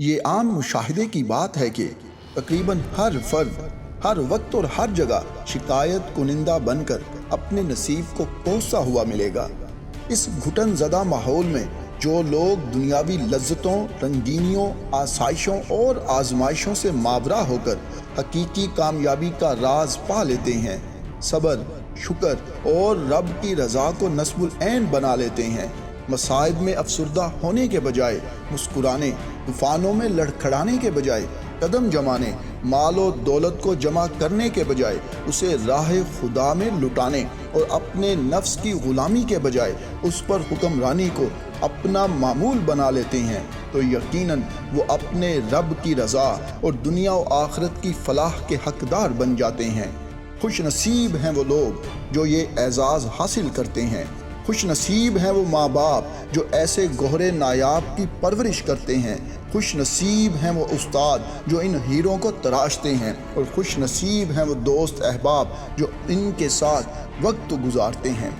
یہ عام مشاہدے کی بات ہے کہ تقریباً ہر فرد ہر وقت اور ہر جگہ شکایت کنندہ بن کر اپنے نصیب کو کوستا ہوا ملے گا۔ اس گھٹن زدہ ماحول میں جو لوگ دنیاوی لذتوں، رنگینیوں، آسائشوں اور آزمائشوں سے ماورا ہو کر حقیقی کامیابی کا راز پا لیتے ہیں، صبر، شکر اور رب کی رضا کو نصب العین بنا لیتے ہیں، مصائب میں افسردہ ہونے کے بجائے مسکرانے، طوفانوں میں لڑکھڑانے کے بجائے قدم جمانے، مال و دولت کو جمع کرنے کے بجائے اسے راہ خدا میں لٹانے اور اپنے نفس کی غلامی کے بجائے اس پر حکمرانی کو اپنا معمول بنا لیتے ہیں، تو یقیناً وہ اپنے رب کی رضا اور دنیا و آخرت کی فلاح کے حقدار بن جاتے ہیں۔ خوش نصیب ہیں وہ لوگ جو یہ اعزاز حاصل کرتے ہیں۔ خوش نصیب ہیں وہ ماں باپ جو ایسے گوہر نایاب کی پرورش کرتے ہیں۔ خوش نصیب ہیں وہ استاد جو ان ہیروں کو تراشتے ہیں، اور خوش نصیب ہیں وہ دوست احباب جو ان کے ساتھ وقت گزارتے ہیں۔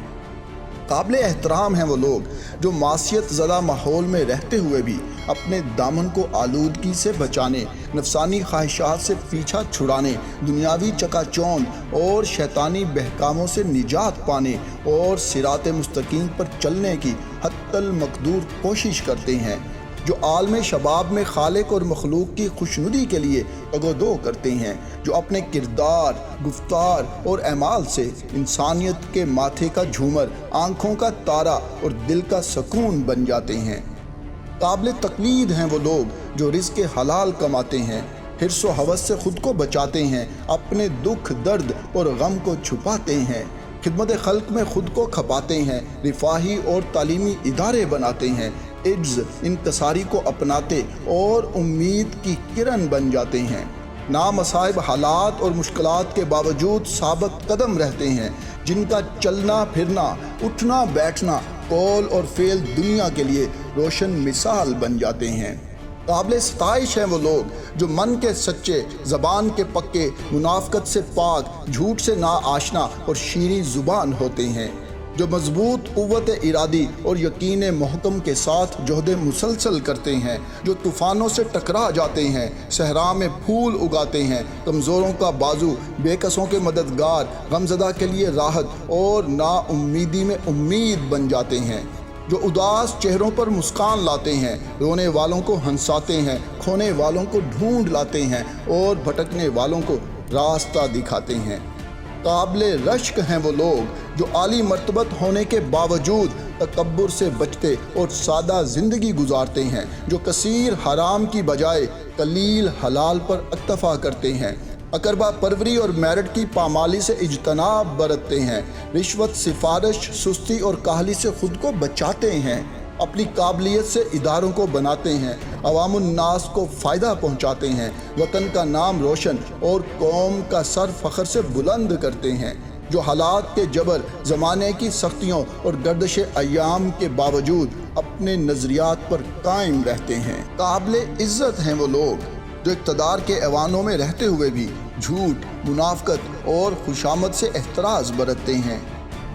قابل احترام ہیں وہ لوگ جو معصیت زدہ ماحول میں رہتے ہوئے بھی اپنے دامن کو آلودگی سے بچانے، نفسانی خواہشات سے پیچھا چھڑانے، دنیاوی چکا چوند اور شیطانی بہکاموں سے نجات پانے اور صراط مستقیم پر چلنے کی حتی المقدور کوشش کرتے ہیں، جو عالم شباب میں خالق اور مخلوق کی خوشنودی کے لیے تگ و دو کرتے ہیں، جو اپنے کردار، گفتار اور اعمال سے انسانیت کے ماتھے کا جھومر، آنکھوں کا تارا اور دل کا سکون بن جاتے ہیں۔ قابل تقلید ہیں وہ لوگ جو رزق حلال کماتے ہیں، حرص و ہوس سے خود کو بچاتے ہیں، اپنے دکھ، درد اور غم کو چھپاتے ہیں، خدمت خلق میں خود کو کھپاتے ہیں، رفاہی اور تعلیمی ادارے بناتے ہیں، عجز، انکساری کو اپناتے اور امید کی کرن بن جاتے ہیں، نامصائب حالات اور مشکلات کے باوجود ثابت قدم رہتے ہیں، جن کا چلنا پھرنا، اٹھنا بیٹھنا، قول اور فعل دنیا کے لیے روشن مثال بن جاتے ہیں۔ قابل ستائش ہیں وہ لوگ جو من کے سچے، زبان کے پکے، منافقت سے پاک، جھوٹ سے نا آشنا اور شیریں زبان ہوتے ہیں، جو مضبوط قوت ارادی اور یقین محکم کے ساتھ جہد مسلسل کرتے ہیں، جو طوفانوں سے ٹکرا جاتے ہیں، صحرا میں پھول اگاتے ہیں، کمزوروں کا بازو، بے کسوں کے مددگار، غمزدہ کے لیے راحت اور نا امیدی میں امید بن جاتے ہیں، جو اداس چہروں پر مسکان لاتے ہیں، رونے والوں کو ہنساتے ہیں، کھونے والوں کو ڈھونڈ لاتے ہیں اور بھٹکنے والوں کو راستہ دکھاتے ہیں۔ قابل رشک ہیں وہ لوگ جو عالی مرتبت ہونے کے باوجود تکبر سے بچتے اور سادہ زندگی گزارتے ہیں، جو کثیر حرام کی بجائے قلیل حلال پر اکتفا کرتے ہیں، اقربا پروری اور میرٹ کی پامالی سے اجتناب برتتے ہیں، رشوت، سفارش، سستی اور کاہلی سے خود کو بچاتے ہیں، اپنی قابلیت سے اداروں کو بناتے ہیں، عوام الناس کو فائدہ پہنچاتے ہیں، وطن کا نام روشن اور قوم کا سر فخر سے بلند کرتے ہیں، جو حالات کے جبر، زمانے کی سختیوں اور گردش ایام کے باوجود اپنے نظریات پر قائم رہتے ہیں۔ قابل عزت ہیں وہ لوگ جو اقتدار کے ایوانوں میں رہتے ہوئے بھی جھوٹ، منافقت اور خوشامد سے احتراز برتتے ہیں،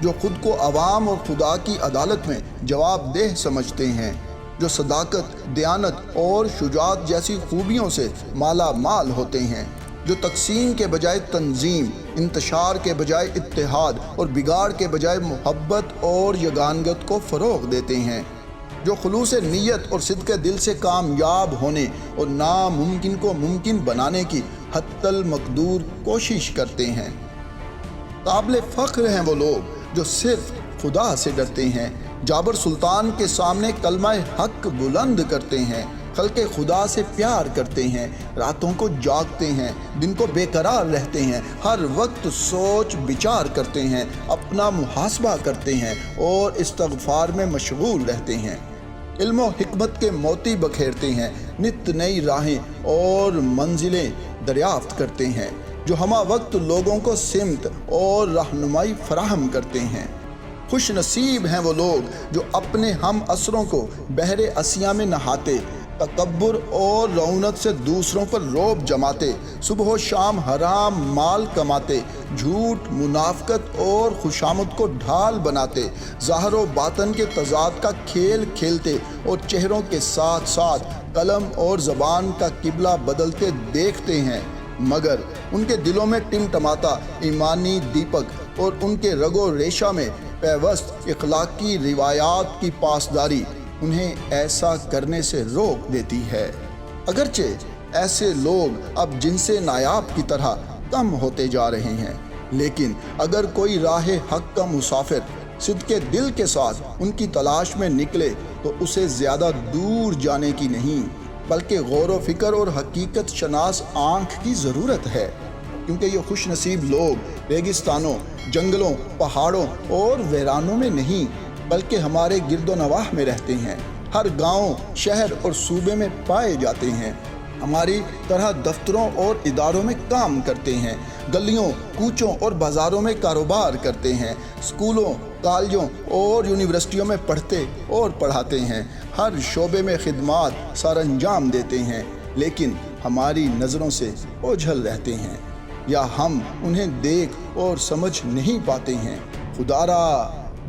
جو خود کو عوام اور خدا کی عدالت میں جواب دہ سمجھتے ہیں، جو صداقت، دیانت اور شجاعت جیسی خوبیوں سے مالا مال ہوتے ہیں، جو تقسیم کے بجائے تنظیم، انتشار کے بجائے اتحاد اور بگاڑ کے بجائے محبت اور یگانگت کو فروغ دیتے ہیں، جو خلوص نیت اور صدق دل سے کامیاب ہونے اور ناممکن کو ممکن بنانے کی حتی المقدور کوشش کرتے ہیں۔ قابل فخر ہیں وہ لوگ جو صرف خدا سے ڈرتے ہیں، جابر سلطان کے سامنے کلمہ حق بلند کرتے ہیں، خلق خدا سے پیار کرتے ہیں، راتوں کو جاگتے ہیں، دن کو بے قرار رہتے ہیں، ہر وقت سوچ بچار کرتے ہیں، اپنا محاسبہ کرتے ہیں اور استغفار میں مشغول رہتے ہیں، علم و حکمت کے موتی بکھیرتے ہیں، نت نئی راہیں اور منزلیں دریافت کرتے ہیں، جو ہمہ وقت لوگوں کو سمت اور رہنمائی فراہم کرتے ہیں۔ خوش نصیب ہیں وہ لوگ جو اپنے ہم عصروں کو بحر عصیاں میں نہاتے، تکبر اور رعونت سے دوسروں پر رعب جماتے، صبح و شام حرام مال کماتے، جھوٹ، منافقت اور خوشامد کو ڈھال بناتے، ظاہر و باطن کے تضاد کا کھیل کھیلتے اور چہروں کے ساتھ ساتھ قلم اور زبان کا قبلہ بدلتے دیکھتے ہیں، مگر ان کے دلوں میں ٹمٹماتا ایمانی دیپک اور ان کے رگ و ریشہ میں پیوست اخلاقی روایات کی پاسداری انہیں ایسا کرنے سے روک دیتی ہے۔ اگرچہ ایسے لوگ اب جن سے نایاب کی طرح کم ہوتے جا رہے ہیں، لیکن اگر کوئی راہ حق کا مسافر صدق دل کے ساتھ ان کی تلاش میں نکلے تو اسے زیادہ دور جانے کی نہیں بلکہ غور و فکر اور حقیقت شناس آنکھ کی ضرورت ہے، کیونکہ یہ خوش نصیب لوگ ریگستانوں، جنگلوں، پہاڑوں اور ویرانوں میں نہیں بلکہ ہمارے گرد و نواح میں رہتے ہیں، ہر گاؤں، شہر اور صوبے میں پائے جاتے ہیں، ہماری طرح دفتروں اور اداروں میں کام کرتے ہیں، گلیوں، کوچوں اور بازاروں میں کاروبار کرتے ہیں، اسکولوں، کالجوں اور یونیورسٹیوں میں پڑھتے اور پڑھاتے ہیں، ہر شعبے میں خدمات سر انجام دیتے ہیں، لیکن ہماری نظروں سے اوجھل رہتے ہیں یا ہم انہیں دیکھ اور سمجھ نہیں پاتے ہیں۔ خدارا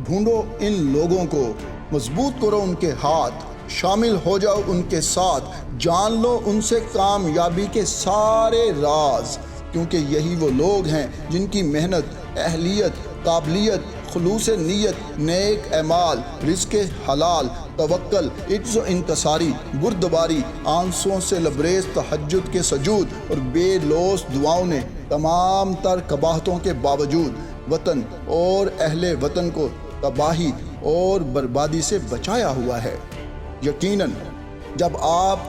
ڈھونڈو ان لوگوں کو، مضبوط کرو ان کے ہاتھ، شامل ہو جاؤ ان کے ساتھ، جان لو ان سے کامیابی کے سارے راز، کیونکہ یہی وہ لوگ ہیں جن کی محنت، اہلیت، قابلیت، خلوص نیت، نیک اعمال، رزق حلال، توکل، عجز و انکساری، بردباری، آنسوؤں سے لبریز تہجد کے سجود اور بے لوث دعاؤں نے تمام تر قباحتوں کے باوجود وطن اور اہل وطن کو تباہی اور بربادی سے بچایا ہوا ہے۔ یقیناً جب آپ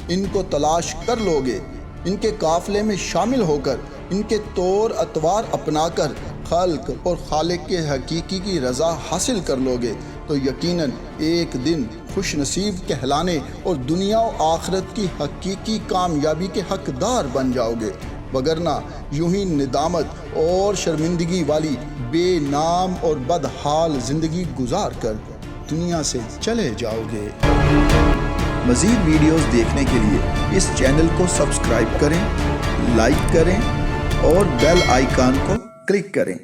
ان کو تلاش کر لوگے، ان کے قافلے میں شامل ہو کر، ان کے طور اطوار اپنا کر خلق اور خالق کے حقیقی کی رضا حاصل کر لوگے تو یقیناً ایک دن خوش نصیب کہلانے اور دنیا و آخرت کی حقیقی کامیابی کے حقدار بن جاؤ گے، وگرنہ یوں ہی ندامت اور شرمندگی والی بے نام اور بدحال زندگی گزار کر دنیا سے چلے جاؤ گے۔ مزید ویڈیوز دیکھنے کے لیے اس چینل کو سبسکرائب کریں، لائک کریں اور بیل آئیکن کو کلک کریں۔